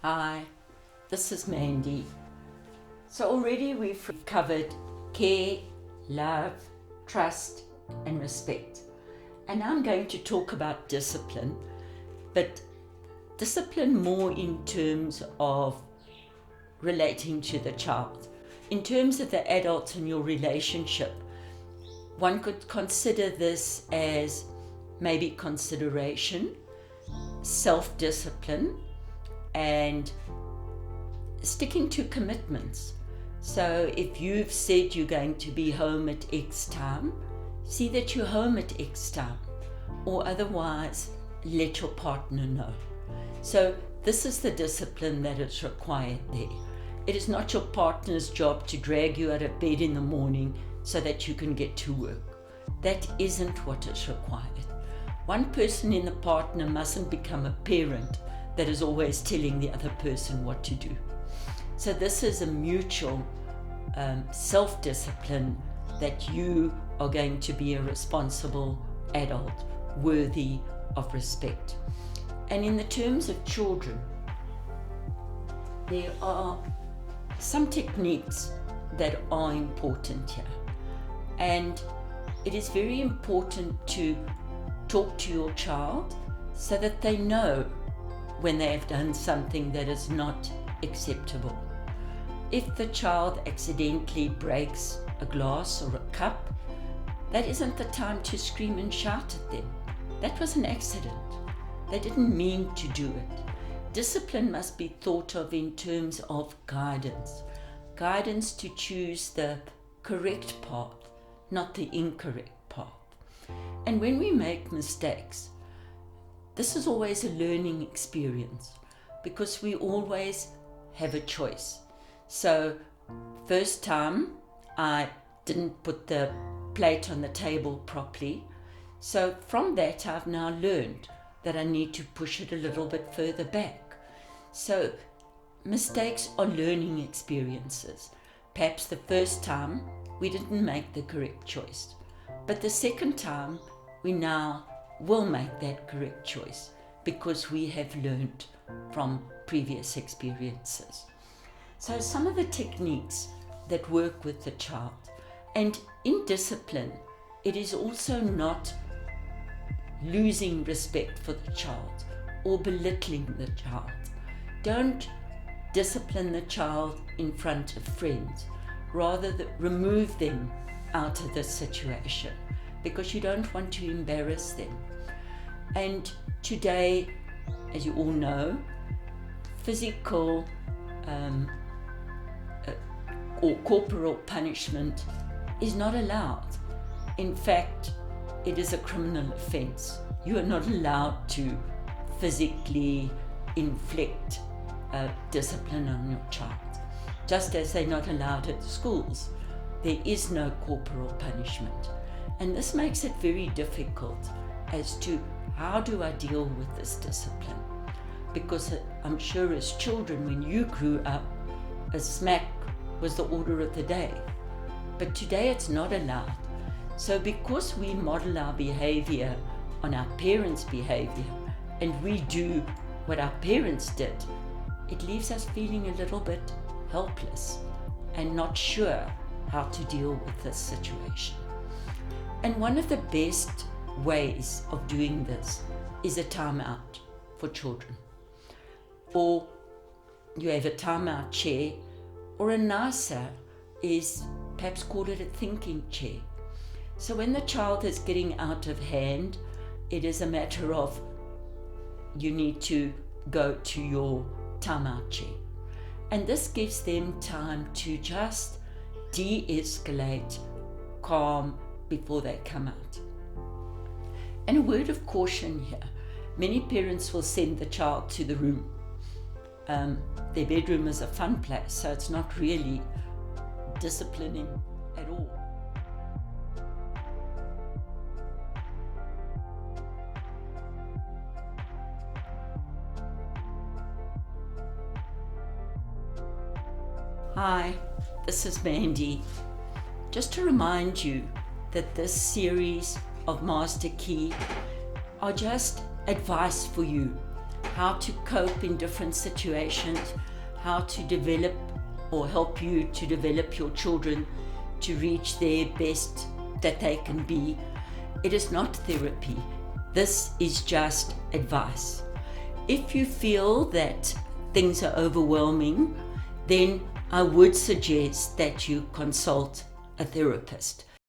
Hi, this is Mandy. So already we've covered care, love, trust and respect. And now I'm going to talk about discipline, but discipline more in terms of relating to the child. In terms of the adults in your relationship, one could consider this as maybe consideration, self-discipline, and sticking to commitments. So if you've said you're going to be home at X time, see that you're home at X time, or otherwise let your partner know. So this is the discipline that is required there. It is not your partner's job to drag you out of bed in the morning so that you can get to work. That isn't what is required. One person in the partner mustn't become a parent that is always telling the other person what to do. So this is a mutual self-discipline that you are going to be a responsible adult, worthy of respect. And in the terms of children, there are some techniques that are important here. And it is very important to talk to your child so that they know when they have done something that is not acceptable. If the child accidentally breaks a glass or a cup, that isn't the time to scream and shout at them. That was an accident. They didn't mean to do it. Discipline must be thought of in terms of guidance. Guidance to choose the correct path, not the incorrect path. And when we make mistakes, this is always a learning experience because we always have a choice. So first time I didn't put the plate on the table properly. So from that I've now learned that I need to push it a little bit further back. So mistakes are learning experiences. Perhaps the first time we didn't make the correct choice, but the second time we now will make that correct choice because we have learned from previous experiences. So some of the techniques that work with the child, and in discipline, it is also not losing respect for the child or belittling the child. Don't discipline the child in front of friends. Rather remove them out of the situation because you don't want to embarrass them. And today, as you all know, physical or corporal punishment is not allowed. In fact, it is a criminal offense. You are not allowed to physically inflict discipline on your child, just as they're not allowed at schools. There is no corporal punishment. And this makes it very difficult as to how do I deal with this discipline? Because I'm sure as children, when you grew up, a smack was the order of the day. But today it's not allowed. So because we model our behavior on our parents' behavior and we do what our parents did, it leaves us feeling a little bit helpless and not sure how to deal with this situation. And one of the best ways of doing this is a timeout for children. Or you have a timeout chair, or a nicer is perhaps call it a thinking chair. So when the child is getting out of hand, it is a matter of you need to go to your timeout chair. And this gives them time to just de-escalate, calm before they come out. And a word of caution here. Many parents will send the child to the room. Their bedroom is a fun place, so it's not really disciplining at all. Hi, this is Mandy. Just to remind you that this series of Masterkey are just advice for you how to cope in different situations, how to develop or help you to develop your children to reach their best that they can be. It is not therapy. This is just advice. If you feel that things are overwhelming, then I would suggest that you consult a therapist.